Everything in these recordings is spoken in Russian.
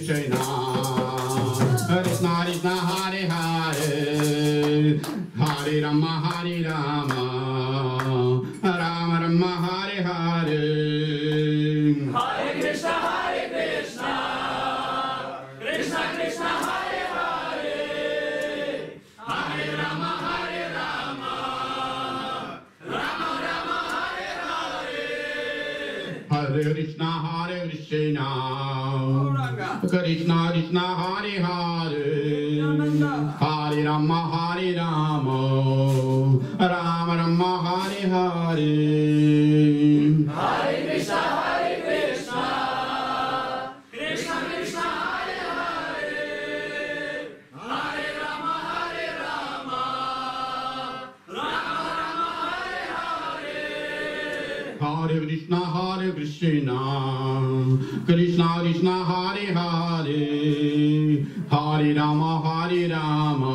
Krishna, Krishna Krishna Hare Hare, Hare Rama Hare Rama, Rama Rama Hare Hare. Hare Krishna, Krishna Krishna Hare Hare, Hare Rama Hare Rama, Rama Rama Hare Hare. Hare Krishna Krishna Krishna Hare Hare, Hare Rama Hare Rama, Rama Rama Hare Hare. Hare Krishna, Krishna Krishna Hare Hare, Hare Rama Hare Rama, Rama Rama Hare Hare. Hare Krishna Krishna Krishna Hare Hare, Hare Rama Hare Rama,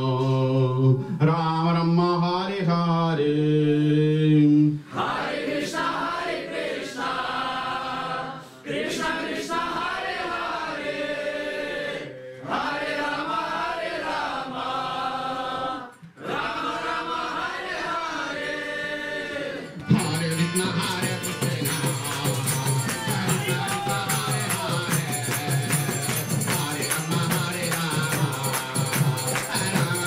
Rama Rama Hare Hare. Hare Krishna, Krishna Krishna Hare Hare, Hare Rama Hare Rama, Rama Rama Hare Hare. Hare Krishna Krishna Hare Rama Hare Rama, Rama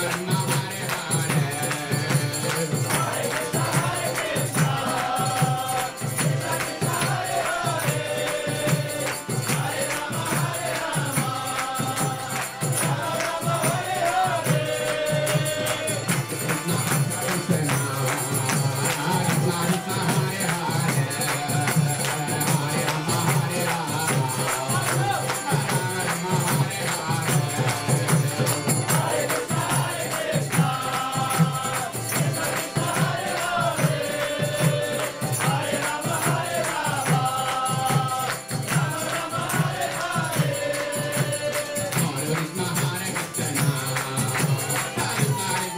Rama Hare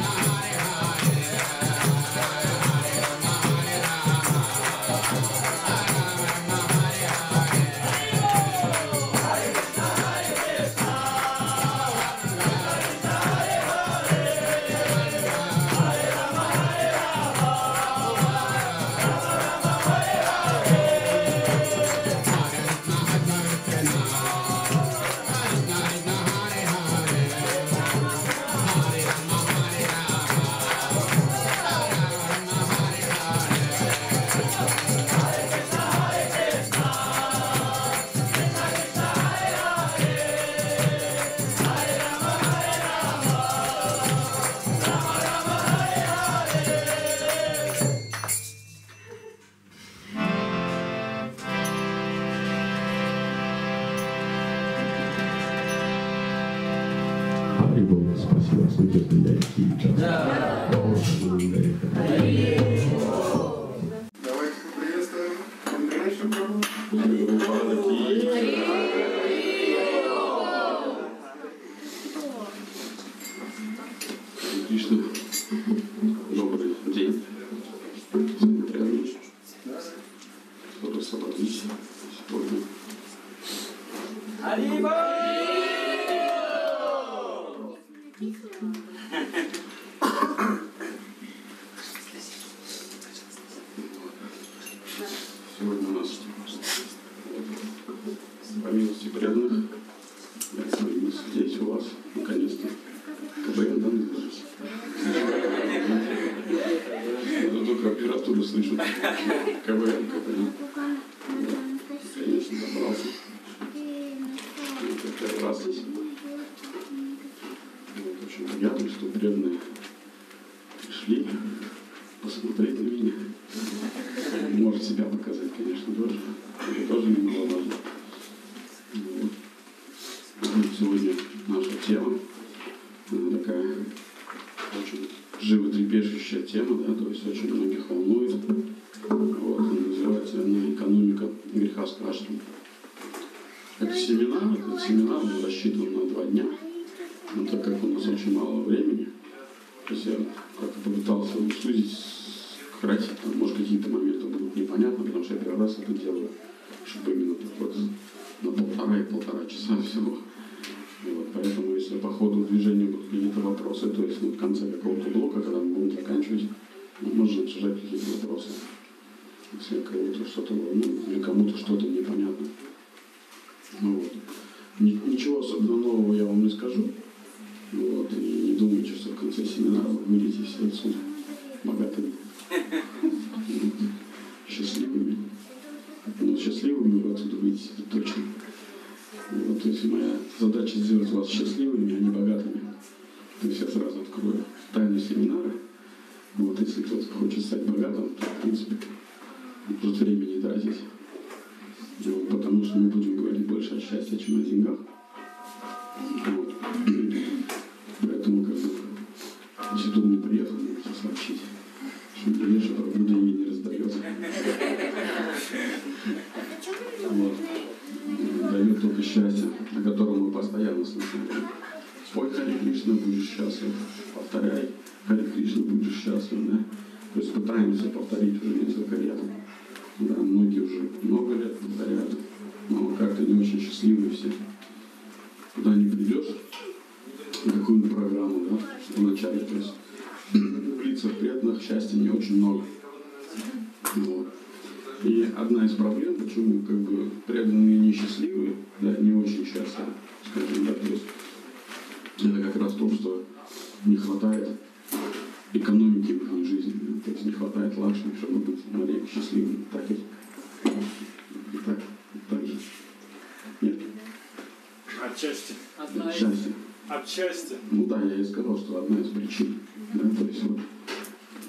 Hare. Спасибо, судьбы, я сейчас. Давайте поприветствуем Гришу Прабу. Кришна, добрый день. Скоро собрались сегодня. Сегодня у нас по милости преданных, я здесь у вас, наконец-то, КБН, да, называется? Я только опературу слышу. КБН. Конечно, добрался. Это первый раз здесь. Вот, очень приятно, что преданные пришли посмотреть на меня. Может себя показать, конечно, тоже. Это тоже немаловажно. Вот. Сегодня наша тема, она такая очень животрепещущая тема, да, то есть очень многих волнует. Вот, называется она «Экономика греха с каштом». Это семинар, этот семинар был рассчитан на 2 дня, но так как у нас очень мало времени, то есть я как-то попытался сузить, сократить, там, может, какие-то моменты будут непонятны, потому что я первый раз это делаю, чтобы именно вот на 1,5 часа всего. Вот, поэтому, если по ходу движения будут какие-то вопросы, то есть в конце какого-то блока, когда мы будем заканчивать, можно обсуждать какие-то вопросы. Если кого-то что-то волнует или кому-то что-то непонятно. Ну, вот. Ничего особенно нового я вам не скажу. Вот. И не думайте, что в конце семинара вы выйдете все отсюда богатыми, счастливыми. Но счастливыми вы отсюда выйдете, это точно. Вот, то есть моя задача сделать вас счастливыми, а не богатыми. То есть я сразу открою тайну семинара. Вот, если кто-то хочет стать богатым, то, в принципе, тут время не тратить. Вот, потому что мы будем говорить больше о счастье, чем о деньгах. Вот. Поэтому, как бы, если кто не приехал, можете сообщить, что Леша, правда, деньги не раздает. Вот. Дает только счастье, о котором мы постоянно слышим. Спой Харе Кришна, будешь счастлив. Повторяй Харе Кришна, будешь счастлив. Да? То есть пытаемся повторить уже несколько лет. Да, многие уже много лет повторяют, но как-то не очень счастливые все. Куда не придешь, на какую-нибудь программу, да, вначале, то есть в лицах преданных счастья не очень много. Вот. И одна из проблем, почему как бы преданные несчастливые, да, не очень счастливы, скажем так, то есть это как раз то, что не хватает экономики в их жизни, да, то есть не хватает лакшми, чтобы быть маленьким счастливым. Так ведь? Так же. Нет. Отчасти. Счастье. Отчасти. Ну да, я и сказал, что одна из причин. Да, то есть вот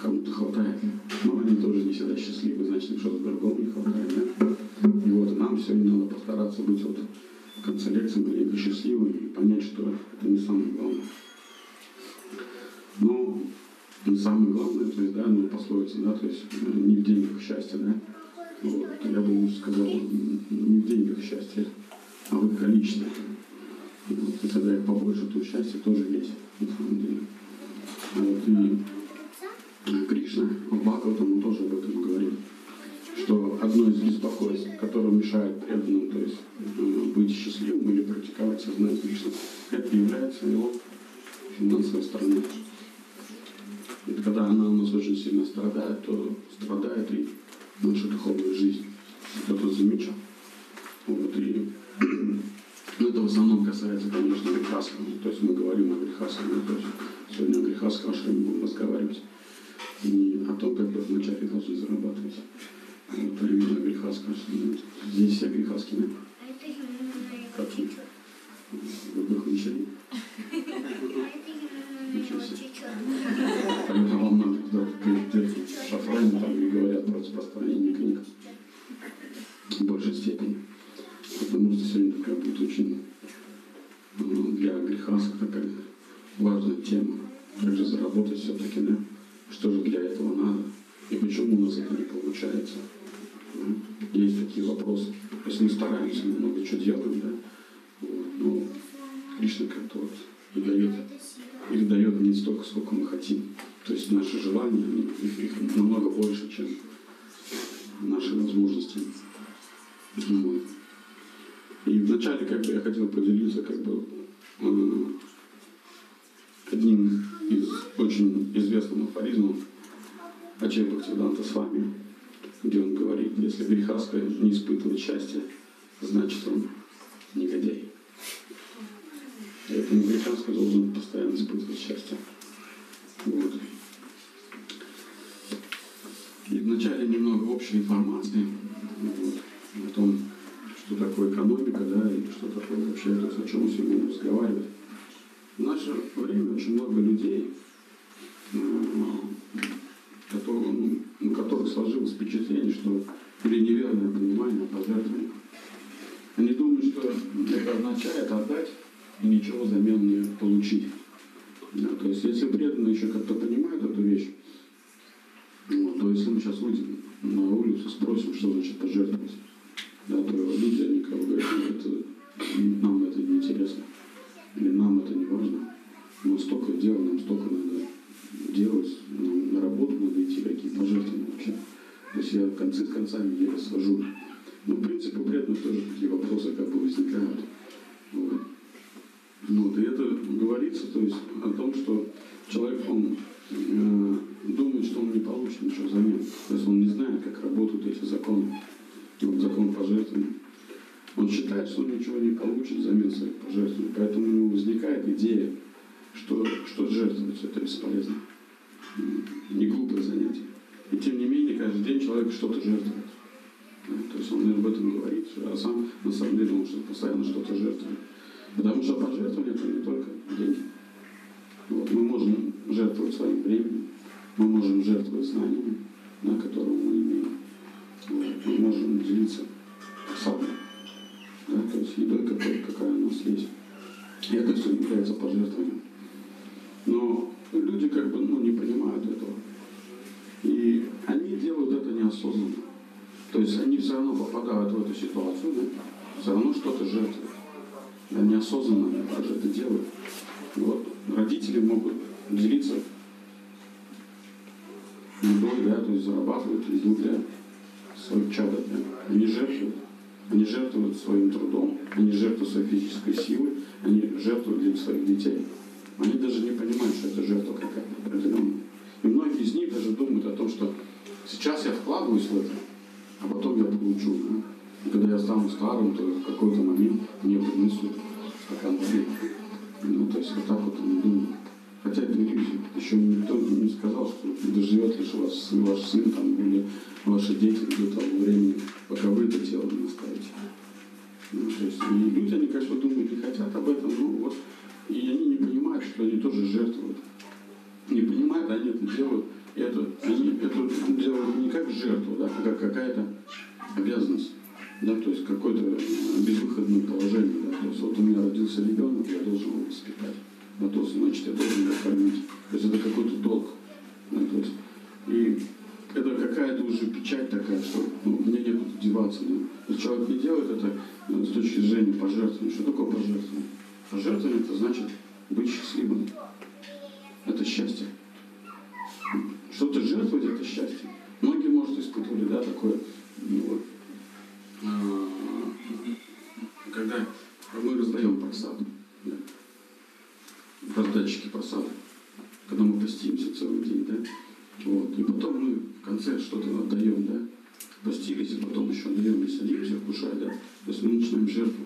кому-то хватает. Но они тоже не всегда счастливы, значит, им что-то другого не хватает. Да? И вот нам сегодня надо постараться быть вот в конце лекции маленько счастливыми и понять, что это не самое главное. Но самое главное, то есть, да, ну, пословица, да, то есть не в деньгах счастье, да. Вот, я бы лучше сказал, не в деньгах счастье, а в их количестве. Вот, и когда их побольше, то счастье тоже есть, на самом деле. Вот, и Кришна, в Бхагаватам, он тоже об этом говорит, что одно из беспокойств, которое мешает преданным, то есть быть счастливым или практиковать сознание Кришны, это является его финансовая сторона. И когда она у нас очень сильно страдает, то страдает и наша духовная жизнь. Кто-то замечал. Вот, и это в основном касается, конечно, грехаского. То есть мы говорим о грехаском. То есть сегодня о грехаском ашраме будем разговаривать. Не о том, как бы вначале должны зарабатывать. Вот, а именно о грехаском ашраме. Здесь все грехаские. Как вы выключили? Ничего себе. Поэтому вам надо туда в шафране, там и говорят про распространение книг в большей степени. Потому что сегодня такая будет очень для грехаска такая важная тема. Как же заработать все-таки, да? Что же для этого надо? И почему у нас это не получается? Есть такие вопросы. То есть мы стараемся, мы много чего делаем, да? Вот, но Кришна как-то вот их дает не столько, сколько мы хотим. То есть наши желания, их намного больше, чем наши возможности. Вот. И вначале как бы я хотел поделиться как бы одним из очень известных афоризмов Ачарьи Бхактивиданта Свами, где он говорит, если грехаска не испытывает счастья, значит он негодяй. Поэтому грехаска должен постоянно испытывать счастье. Вот. И вначале немного общей информации вот, о том, что такое экономика, да, и что такое вообще, то есть, о чем мы сегодня будем разговаривать. В наше время очень много людей, у которых сложилось впечатление, что или неверное понимание о пожертвованиях. Они думают, что это означает отдать и ничего взамен не получить. Да, то есть, если преданно еще как-то понимает эту вещь, вот, то если мы сейчас выйдем на улицу, спросим, что значит пожертвовать, да, то люди, они как бы говорят, нам это не интересно, или нам это не важно, мы столько дел, нам столько надо делать, нам на работу надо идти, какие пожертвования вообще. То есть я концы с концами еле свожу. Но в принципе у преданных тоже такие вопросы как бы возникают. Вот. Вот, и это говорится, то есть, о том, что человек, он думает, что он не получит ничего взамен. То есть он не знает, как работают эти законы. Вот закон пожертвования. Он считает, что он ничего не получит взамен своих пожертвований. Поэтому у него возникает идея, что жертвовать это бесполезно. Не глупое занятие. И тем не менее, каждый день человек что-то жертвует. То есть он об этом говорит, а сам на самом деле он постоянно что-то жертвует. Потому что пожертвование это не только деньги. Вот. Мы можем жертвовать своим временем, мы можем жертвовать знаниями, да, которые мы имеем. Вот. Мы можем делиться собой, да, то есть едой, какая у нас есть. И это все является пожертвованием. Но люди как бы не понимают этого. И они делают это неосознанно. То есть они все равно попадают в эту ситуацию, да? Все равно что-то жертвуют. Да, неосознанно они даже это делают. Вот. Родители могут делиться едой, да, то есть зарабатывают еду для своих чадов. Да? Они жертвуют своим трудом, они жертвуют своей физической силой, они жертвуют для своих детей. Они даже не понимают, что это жертва какая-то определенная. И многие из них даже думают о том, что сейчас я вкладываюсь в это, а потом я получу. Да? И когда я стану старым, то в какой-то момент мне принесут стакан воды. Ну, то есть вот так вот они думают. Хотя это иллюзия. Еще никто не сказал, что доживет лишь ваш сын там, или ваши дети до того времени, пока вы это тело не оставите. Ну, то есть, и люди, они, конечно, думают, не хотят об этом, но вот, и они не понимают, что они тоже жертвуют. Не понимают, они это делают. Они это делают не как жертву, да, а как какая-то обязанность. Да, то есть какое-то безвыходное положение. Да, то есть вот у меня родился ребенок, я должен его воспитать. Да, то есть, значит, я должен его кормить. То есть это какой-то долг. Да, то есть, и это какая-то уже печать такая, что мне некуда деваться. Да. То есть человек не делает это с точки зрения пожертвования. Что такое пожертвование? Пожертвование это значит быть счастливым. Это счастье. Что-то жертвовать это счастье. Многие, может, испытывали, да, такое. Вот, когда мы раздаем просад, да, раздатчики просада, когда мы постимся целый день, да, вот, и потом мы в конце что-то отдаем, да, постились, и потом еще отдаем и садимся вкушать, да, то есть мы начинаем жертву.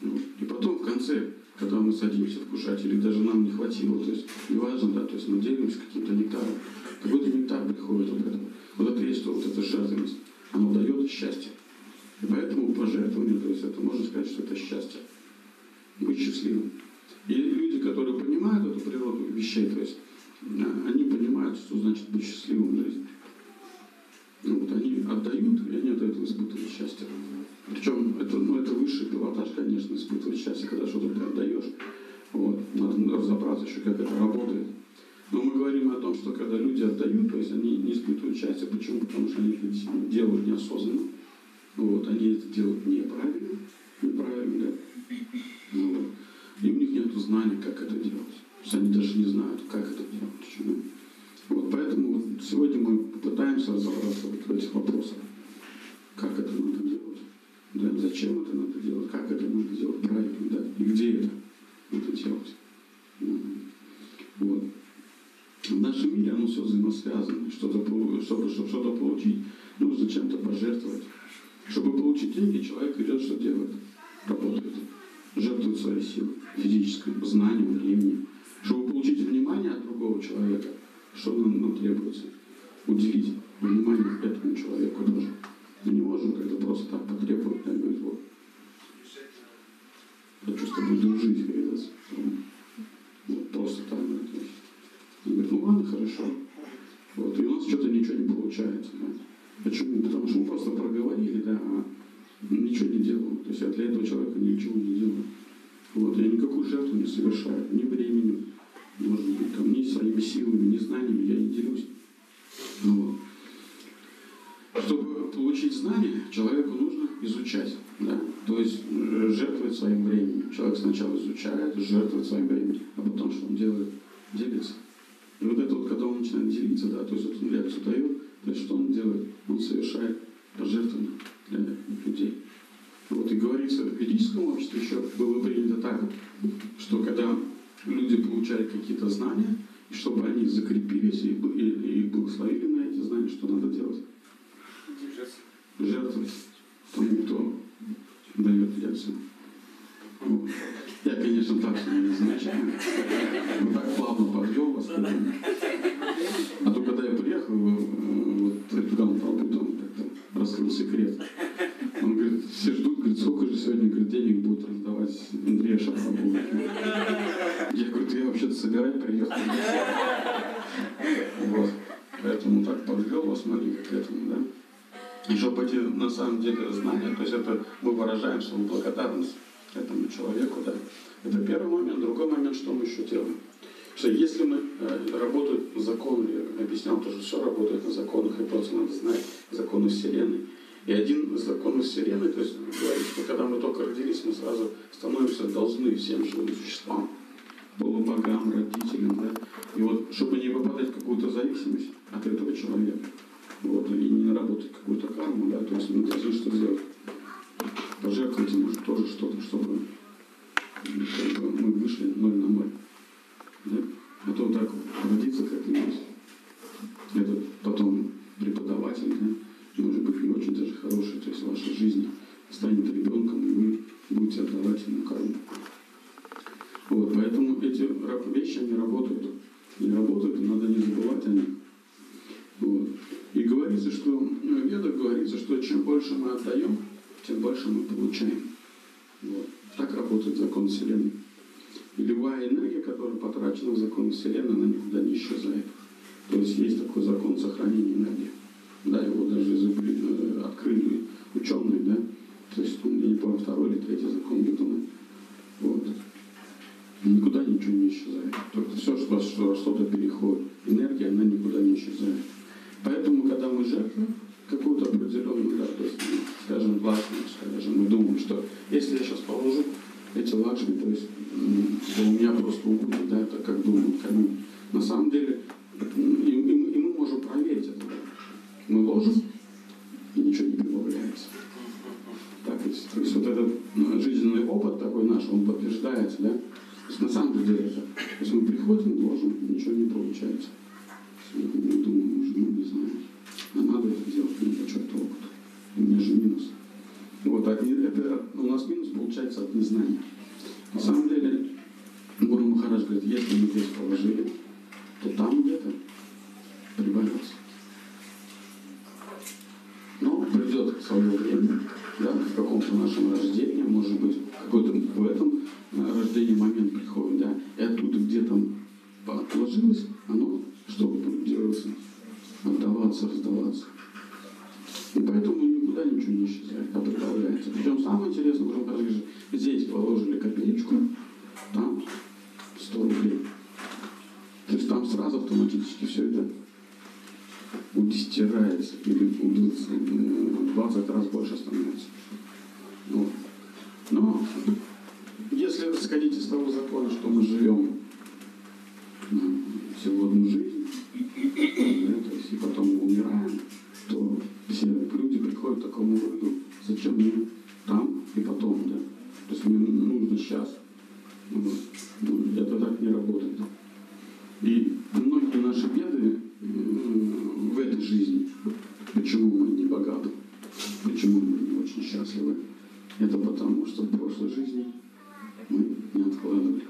Вот, и потом в конце, когда мы садимся вкушать, или даже нам не хватило, то есть неважно, да, то есть мы делимся каким-то нектаром, какой-то нектар приходит от этого. Вот это есть, что вот эта жертвенность, она дает счастье. И поэтому пожертвование, то есть это можно сказать, что это счастье. Быть счастливым. И люди, которые понимают эту природу вещей, то есть они понимают, что значит быть счастливым в жизни. Вот, они отдают, и они от этого испытывают счастье. Причем это высший пилотаж, конечно, испытывать счастье, когда что-то ты отдаешь. Вот, надо разобраться еще, как это работает. Но мы говорим о том, что когда люди отдают, то есть они не испытывают счастья. Почему? Потому что они это делают неосознанно. Вот, они это делают неправильно, да. Вот. И у них нет знания, как это делать. То есть они даже не знают, как это делать. Вот, поэтому вот сегодня мы попытаемся разобраться вот в этих вопросах. Как это надо делать? Да, зачем это надо делать? Как это надо делать правильно? Да? И где это надо делать? Вот. В нашем мире оно все взаимосвязано. Чтобы что-то получить, нужно чем-то пожертвовать. Чтобы получить деньги, человек идет, что делает? Работает. Жертвует своей силой, физической, знанием, временем. Чтобы получить внимание от другого человека, что нам требуется? Уделить внимание этому человеку тоже. Мы не можем как-то просто так потребовать, да, говорить, вот, хочу с тобой дружить, говорит, вот просто так, говорит. Он говорит, ну ладно, хорошо. Вот, и у нас что-то ничего не получается. Да. Почему? Потому что мы просто проговорили, да, а ничего не делаем. То есть я для этого человека ничего не делаю. Вот, я никакую жертву не совершаю, ни временем, может быть, там, ни своими силами, ни знаниями я не делюсь. Вот. Чтобы получить знания, человеку нужно изучать. Да? То есть жертвовать своим временем. Человек сначала изучает, жертвует своим временем, а потом что он делает? Делится. И вот это вот, когда он начинает делиться, да, то есть вот он лекцию дает, то есть что он делает? Он совершает пожертвования для людей. Вот, и говорит говорится, в ведическом обществе еще было принято так, что когда люди получали какие-то знания, и чтобы они закрепились и благословили на эти знания, что надо делать? Жертвовать тому, кто дает лекцию. Вот. Я, конечно, так не замечаю, но так плавно подвел вас к этому. А то, когда я приехал, вот Репган потом как-то раскрыл секрет. Он говорит, все ждут, говорит, сколько же сегодня, говорит, денег будет раздавать Андрея Шапрабова. Я говорю, я вообще-то собирать приехал. Вот. Поэтому так подвел вас, смотри, к этому, да. И чтобы эти, на самом деле, знания, то есть это мы выражаем свою благодарность этому человеку, да. Это первый момент. Другой момент, что мы еще делаем. Что если мы работают законы, я объяснял тоже, все работает на законах, и просто надо знать законы Вселенной. И один из законов Вселенной, то есть говорит, что когда мы только родились, мы сразу становимся должны всем живым существам, полубогам, родителям, да. И вот, чтобы не выпадать в какую-то зависимость от этого человека, вот, и не наработать какую-то карму, да, то есть мы должны что сделать? Пожертвовать ему тоже что-то, чтобы мы вышли 0 на 0. Да? А то так родиться как-нибудь. Это потом преподаватель, да, может быть, не очень даже хороший, то есть в вашей жизни станет ребенком, и вы будете отдавать ему карму. Вот, поэтому эти вещи, они работают. Не работают, и надо не забывать о них. Вот. И говорится, что, в Ведах говорится, что чем больше мы отдаем, тем больше мы получаем. Вот. Так работает закон Вселенной. И любая энергия, которая потрачена в закон Вселенной, она никуда не исчезает. То есть есть такой закон сохранения энергии. Да, его даже открыли ученые, да. То есть, я не помню, 2-й или 3-й закон Ньютона. Вот. Никуда ничего не исчезает. Только все, что-то переходит. Энергия, она никуда не исчезает. Поэтому, когда мы жертвуем какую-то определенную, да, то есть, скажем, лакшми, скажем, мы думаем, что если я сейчас положу эти лакшми, то есть, то у меня просто убудет, да, это как думают камень. На самом деле, и мы можем проверить это. Да. Мы ложим, и ничего не прибавляется. Так, то есть вот этот жизненный опыт такой наш, он подтверждается, да. То есть на самом деле это. То есть мы приходим, ложим, ничего не получается. Мы думаем, уже, не знаю, а надо это делать, не хочу этого опыта. У меня же минус. Вот, это у нас минус получается от незнания. На самом деле, Гуру Махарадж говорит, если мы здесь положили, то там где-то прибавится. Но придет свое время, да, в каком-то нашем рождении, может быть, какой-то в этом рождении момент приходит, да, и оттуда где-то отложилось, оно, чтобы будет делаться, отдаваться, раздаваться. И поэтому никуда ничего не исчезает, а прибавляется. Причем самое интересное, Гуру Махарадж говорит, здесь положили копеечку, там 100 рублей. То есть там сразу автоматически все это удесятирается, или 20 раз больше становится. Вот. Но если исходить из того закона, что мы живем всего одну жизнь, да, то есть и потом мы умираем, то все люди приходят к такому выводу, зачем мне там и потом, да. То есть мне нужно сейчас. Вот. Это так не работает. И многие наши беды в этой жизни, почему мы не богаты, почему мы не очень счастливы, это потому, что в прошлой жизни мы не откладывали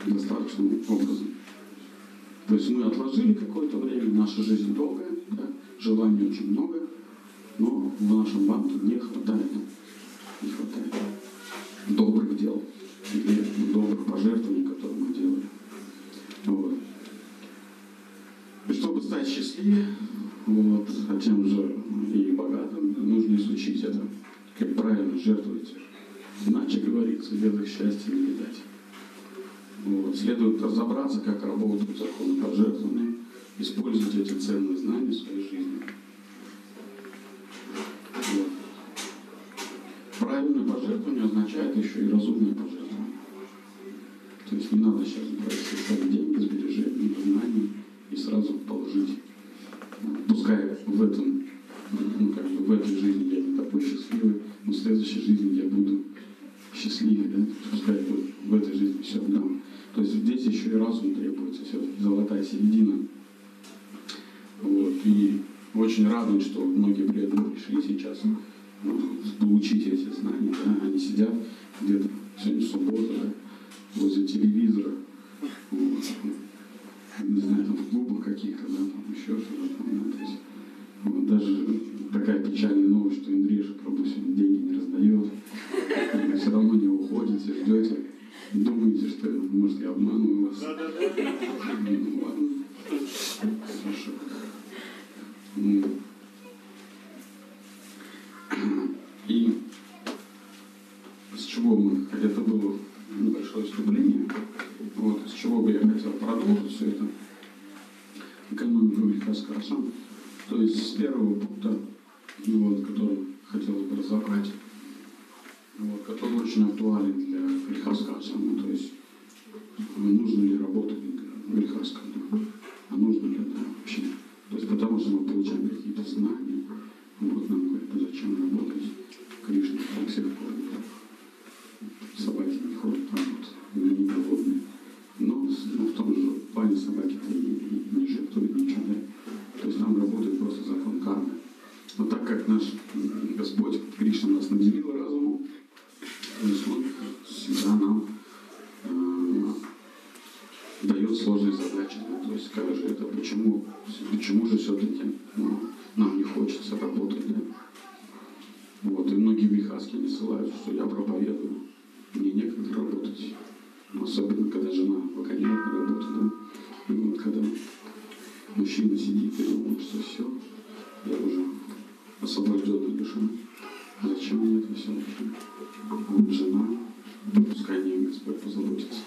достаточным образом. То есть мы отложили какое-то время, наша жизнь долгая, да, желаний очень много, но в нашем банке не хватает добрых дел или добрых пожертвований, которые мы делали. Вот. И чтобы стать счастливее, вот, а тем же и богатым, нужно изучить это, как правильно жертвовать. Иначе говорится, в Ведах счастья не видать. Вот. Следует разобраться, как работают законы пожертвования, использовать эти ценные знания в своей жизни. Вот. Правильное пожертвование означает еще и разумное пожертвование. То есть не надо сейчас брать свои деньги, сбережения, знания и сразу положить. Пускай в этой жизни я не такой счастливый, но в следующей жизни я буду это все-таки золотая середина. Вот. И очень радует, что многие преданные пришли сейчас получить эти знания. Да? Они сидят где-то, сегодня суббота, да, возле телевизора, вот. Не знаю, там в клубах каких-то, да, там еще что-то там, да, то есть, вот, даже такая печальная новость, что Индриша Прабху сегодня деньги не раздает, и все равно не уходите, ждете, думаете, что, может, я обманываю вас. Ну ладно, хорошо. И с чего мы, хотя это было небольшое вступление, вот, с чего бы я хотел продолжить все это, экономику Врихаскаса, то есть с первого пункта, вот, который хотелось бы разобрать, вот, который очень актуален для Врихаскаса, ну, то есть нужно ли работать в Врихаскасе, а нужно ли это вообще, то есть потому что мы получаем какие-то знания, вот нам говорят, а зачем работать в Кришне, так все ходят, собаки не ходят, там вот, не голодные. Но в том же плане собаки-то и не жертвуют ничего, да? То есть там работает просто закон кармы. Но так как наш Господь Кришна нас наделил разумом, то есть Он всегда нам дает сложные задачи. Да? То есть как же это, почему же все-таки нам не хочется работать, да? Вот, и многие врихаски не ссылаются, что я проповедую, мне некогда работать. Особенно, когда жена выгоняет на работу, да? И вот когда мужчина сидит и думает, что все, я уже освобожденная душа. Зачем мне это все вообще? Вот жена, пускай не Господь позаботится.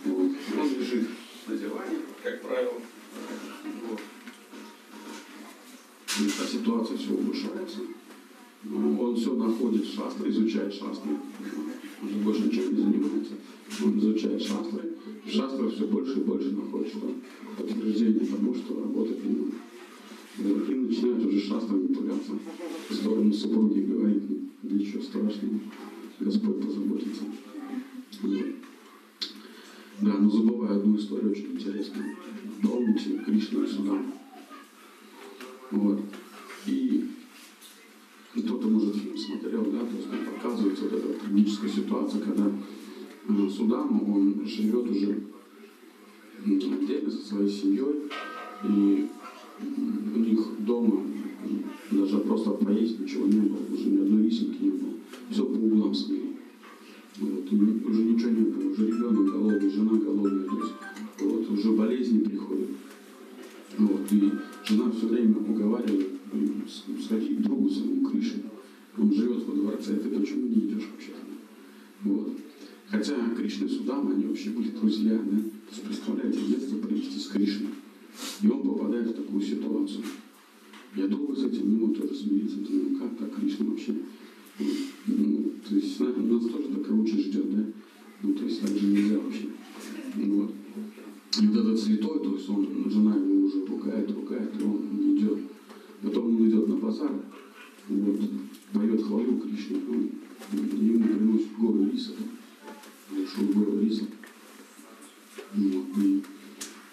Вот. Он лежит на диване, как правило. Вот. И эта ситуация все улучшается. Он все находит шастры, изучает шастры. Он же больше ничем не занимается. Он изучает шастры. В шастрах все больше и больше находит, что подтверждение тому, что работать не надо. И начинает уже шастрами пуляться в сторону супруги, говорит, ничего страшного, Господь позаботится. Вот. Да, но забываю одну историю очень интересную. Помните Кришна и Судама? Вот. И кто-то, может, фильм смотрел, да, то есть там показывается вот эта трагическая ситуация, когда Судама, он живет уже отдельно со своей семьей, и у них дома даже просто поесть ничего не было, уже ни одной рисинки не было, все по углам смели. Вот, и уже ничего не было, уже ребенок голодный, жена голодная, то есть вот, уже болезни приходят. Вот, и жена все время уговаривает, сходи к другу своему Кришне. Он живет во дворце, ты почему не идешь вообще-то? Вот. Хотя Кришна и Судама, они вообще были друзья, да? То есть, представляете, детство провести с Кришной. И он попадает в такую ситуацию. Я долго с этим не мог тоже смириться, думаю, как так Кришна вообще? Ну, то есть нас тоже такая участь ждет, да? Ну, то есть так же нельзя вообще. Вот. И вот этот святой, то есть жена его уже ругает, и он не идет. Потом он идет на базар, вот, поет хвалу Кришне, ему приносят гору риса, большую гору риса. Вот, и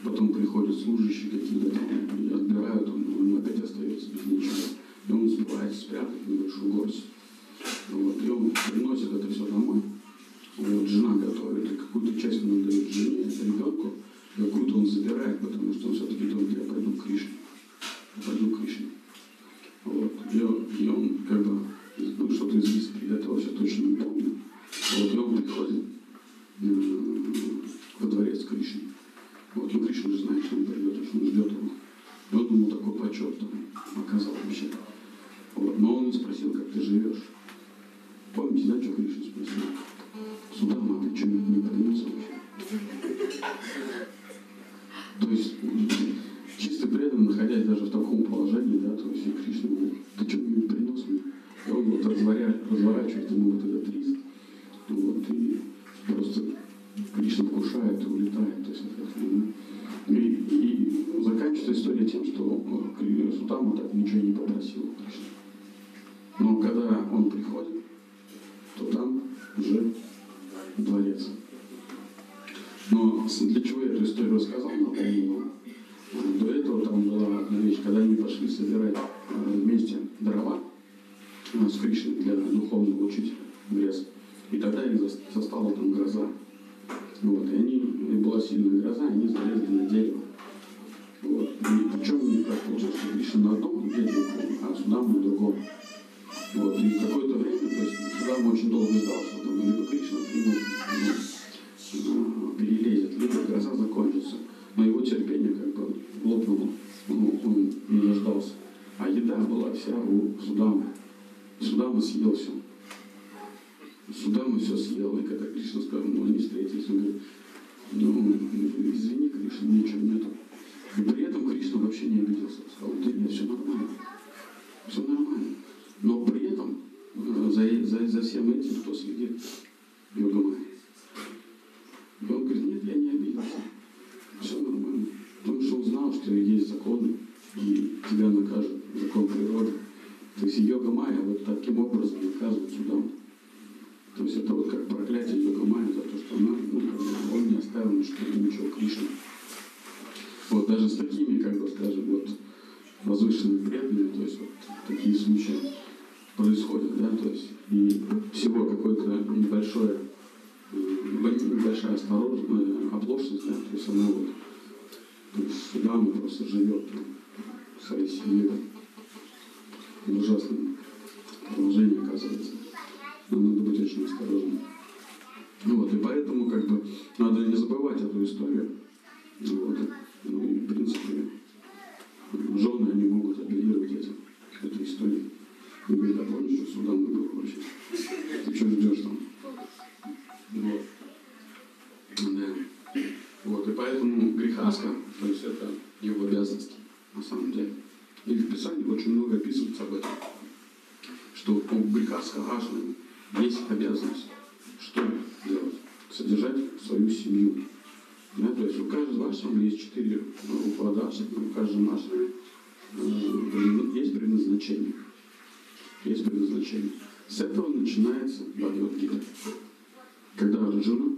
потом приходят служащие какие-то там и отбирают, он опять остается без ничего. И он успевает спрятать небольшую горсть. Вот, и он приносит это все домой. Вот, жена готовит, и какую-то часть он отдает жене, ребенку, какую-то он забирает, потому что он все-таки думает, я пойду к Кришне. Вот. И он как бы что-то из риса приготовил, я точно не помню. Вот, и он приходит во дворец Кришны. Вот, ну Кришна же знает, что он придет, что он ждет его. И он ему такой почет оказал вообще. Вот. Но он спросил, как ты живешь. Помните, да, что Кришна спросил? Судама, ты что-нибудь не принес вообще? То есть чисто преданно, находясь даже в таком положении, да, то есть и Кришна говорит, ты что-нибудь принес мне? И он вот разворачивает ему вот этот рис. Вот, и просто Кришна вкушает и улетает. То есть, и заканчивается история тем, что Судама так ничего не попросил у Кришны. Но когда он приходит, то там уже дворец. Но для чего я эту историю рассказал? собирать вместе дрова с Кришной для духовного учителя в лес. И тогда их застала там гроза. Вот, и была сильная гроза, и они залезли на дерево. Вот. И причем у них так получилось, что Кришна на одном дереве, а Судама на другом. Вот. И какое-то время, то есть Судама очень долго ждал, что там либо Кришна перелезет, либо гроза закончится. Но его терпение как бы лопнуло, он не дождался. А еда была вся у Судамы. Судама съел все. Судама все съел, и когда Кришна сказал, ну они встретились, он говорит, ну извини, Кришна, ничего нету. И при этом Кришна вообще не обиделся. Сказал, да нет, все нормально. Все нормально. Но при этом за всем этим кто следит? Йогамайя. И он говорит, нет, я не обиделся. Все нормально. Потому что он знал, что есть законы, и тебя накажет закон природы. То есть Йогамайя вот таким образом наказывает Судаму. То есть это вот как проклятие Йогамайя за то, что она, он не оставил ничего Кришны. Вот даже с такими, как бы скажем, вот возвышенными преданными, то есть вот такие случаи происходят, да, то есть и всего какой-то небольшая осторожность, оплошность, да, то есть она вот Судама просто живет там, в своей семье в ужасном положении оказывается. Но надо быть очень осторожным. Ну вот, и поэтому как бы надо не забывать эту историю. Вот. Ну и в принципе жены они могут апеллировать этой историей. И говорит, а помнишь, что Судама был вообще? Ты что ждешь там? Вот. Да. Вот, и поэтому грехаска, то есть это его обязанности на самом деле. И в Писании очень много описывается об этом, что у грехаска Ашны есть обязанность, что делать? Содержать свою семью. Да, то есть у каждого ашрама есть 4 упадаши, у каждого ашрама есть предназначение. Есть предназначение. С этого начинается Бхагавад-гита. Когда Арджуна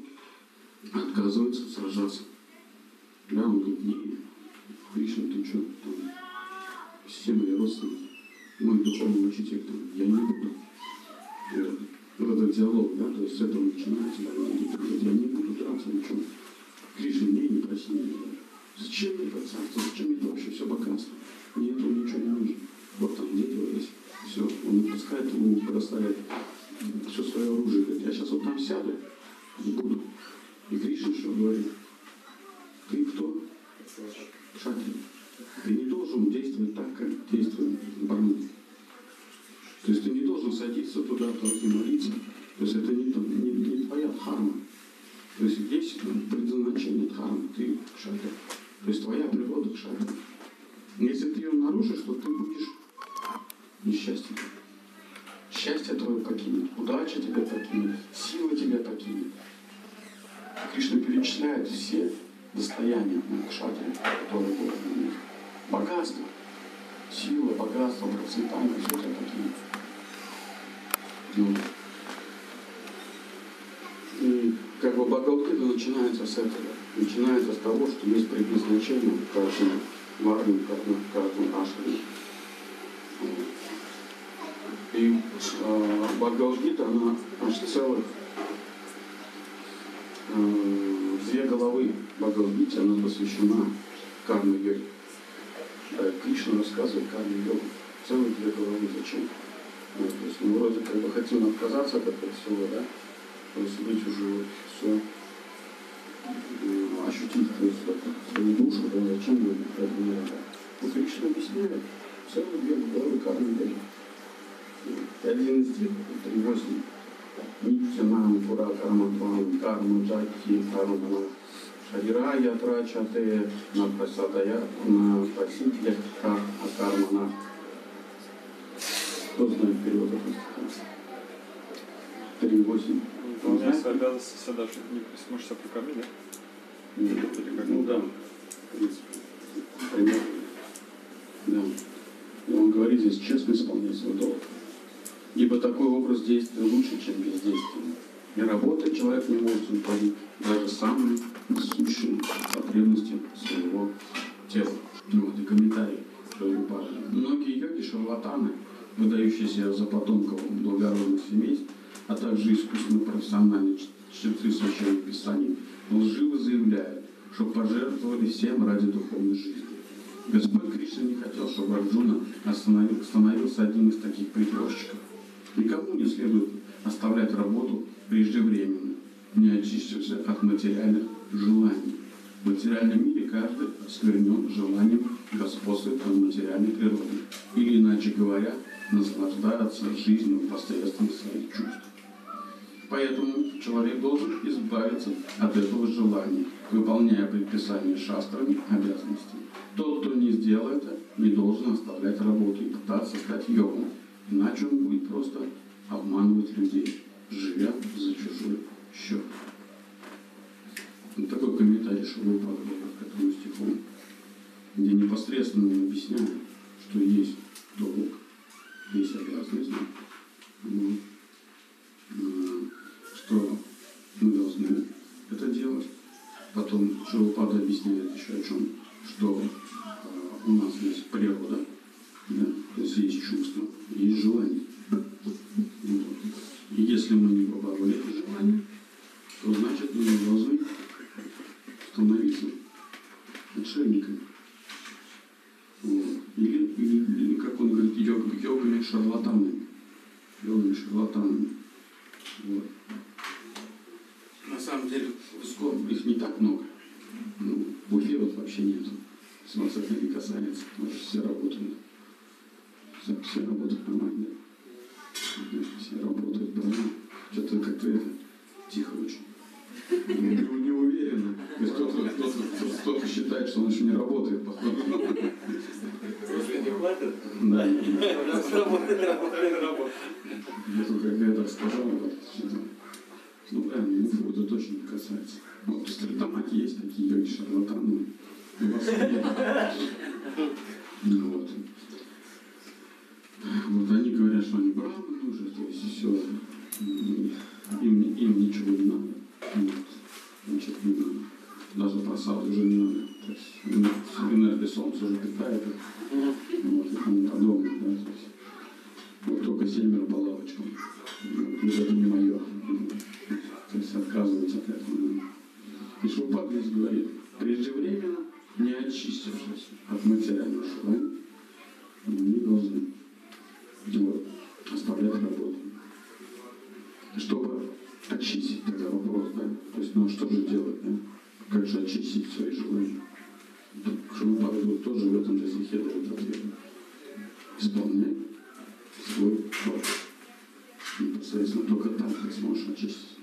отказывается сражаться. Да, он говорит, не, Кришна, ты что, там, все мои родственники, мой духовный учитель, там, я не буду. Вот этот диалог, да, то есть с этого начинается Бхагавад-гита. Я не буду драться, ничего. Кришна, не проси меня. Зачем мне это царство? Зачем мне это вообще все богатство? Мне этого ничего не нужно. Вот там дерево есть. Все. Он отпускает его, бросает все свое оружие. Говорит, я сейчас вот там сяду и буду. И Кришна что говорит? Ты кто? Кшатри. Ты не должен действовать так, как действует Брахман. То есть ты не должен садиться туда и молиться. То есть это не твоя дхарма. То есть здесь предназначение дхармы, ты кшатри. То есть твоя природа кшатри. Если ты ее нарушишь, то ты будешь несчастен. Счастье твое покинет, удача тебя покинет, сила тебя покинет. Кришна перечисляет все достояния кшатри, которые будут у них. Богатство, сила, богатство, процветание, все это покинет. Ну. И как бы Бхагавад-гита начинается с этого. Начинается с того, что есть предназначение каждому варне, каждому ашраме. И Бхагавад-гита, она аж целых 2 главы Бхагавад-гите, она посвящена карме-йоге. Кришна рассказывает карме-йогу. Целых 2 главы. Зачем? То есть мы вроде как бы хотим отказаться от этого всего, да? То есть быть уже вот все, ощутить то есть, свою душу, да, зачем мы это делаем. Но Кришна объясняет целых 2 главы карме-йоги. Один из них, 3.8. Нитянам пура карматвам карма джати кармана шарира ятрачате на прасадая на прасидья кармана. Кто знает перевод этого стиха? 3.8. Выполняя свои обязанности всегда, что не сможешь себя прокормить, да? Ну да, в принципе. Примерно. Да. И он говорит здесь честно исполнять свой долг. Ибо такой образ действия лучше, чем бездействие. И работая человек не может удовлетворить даже самые насущные потребности своего тела. Ну вот и комментарий. Многие шарлатаны, выдающиеся за потомков благородных семейств, а также искусственные профессиональные чтецы священных писаний, лживо заявляют, что пожертвовали всем ради духовной жизни. Господь Кришна не хотел, чтобы Арджуна становился одним из таких притворщиков. Никому не следует оставлять работу преждевременно, не очистившись от материальных желаний. В материальном мире каждый осквернен желанием господствовать над материальной природой. Или, иначе говоря, наслаждаться жизнью посредством своих чувств. Поэтому человек должен избавиться от этого желания, выполняя предписания шастрами обязанностей. Тот, кто не сделал это, не должен оставлять работу и пытаться стать йогом, иначе он будет просто обманывать людей, живя за чужой счет. Вот такой комментарий Шилупады к этому стиху, где непосредственно он объясняет, что есть долг, есть обязанность, что мы должны это делать. Потом Шилупада объясняет еще о чем, что у нас есть природа, да? То есть есть чувства, есть желание. Вот. И если мы не побороли это желание, то значит мы не должны становиться отшельниками. Вот. Или, как он говорит, йогами шарлатанами. Йогами шарлатанами. Вот. На самом деле в ИСККОН их не так много. Ну, в Уфе вот вообще нету. С вас это не касается, потому что все работают. Все работают нормально. Все работают правильно. Что-то как-то это тихо очень. Не уверенно. То есть кто-то считает, что он еще не работает, походу. Если не хватит, Да. работает. Я тут когда я так сказал, вот, что-то. Ну правильно, Уфу это точно не касается. Вот в Стерлитамаке есть такие йоги шарлатаны. У вас нет. Вот. Вот они говорят, что они браманы уже, то есть все, им ничего не надо. Вот. Значит, не надо. Даже просад уже не надо. То есть энергия солнца уже питает их. Вот, и тому подобное. Да? То есть, вот только 7 по лавочкам. Вот, это не мое. То есть отказываться от этого. И Шилупада здесь говорит, преждевременно, не очистившись от материального желания, мы не должны оставлять работу. Чтобы очистить тогда вопрос, да? То есть, ну что же делать, да? Как же очистить свои желания? Шилупада тут тоже в этом же стихе дает ответ. Исполняй свой долг. Непосредственно только так ты сможешь очистить.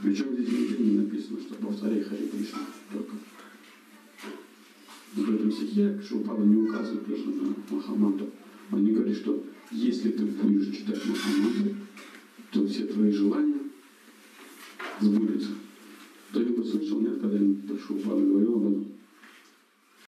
Причем здесь нигде не написано, что повторяй Хари Кришна только. В этом стихе Шилупада не указывает даже на Махамантру. Он не говорит, что если ты будешь читать Махамантру, то все твои желания сбудутся. Кто-нибудь слышал, нет, когда Шилупада говорил об этом?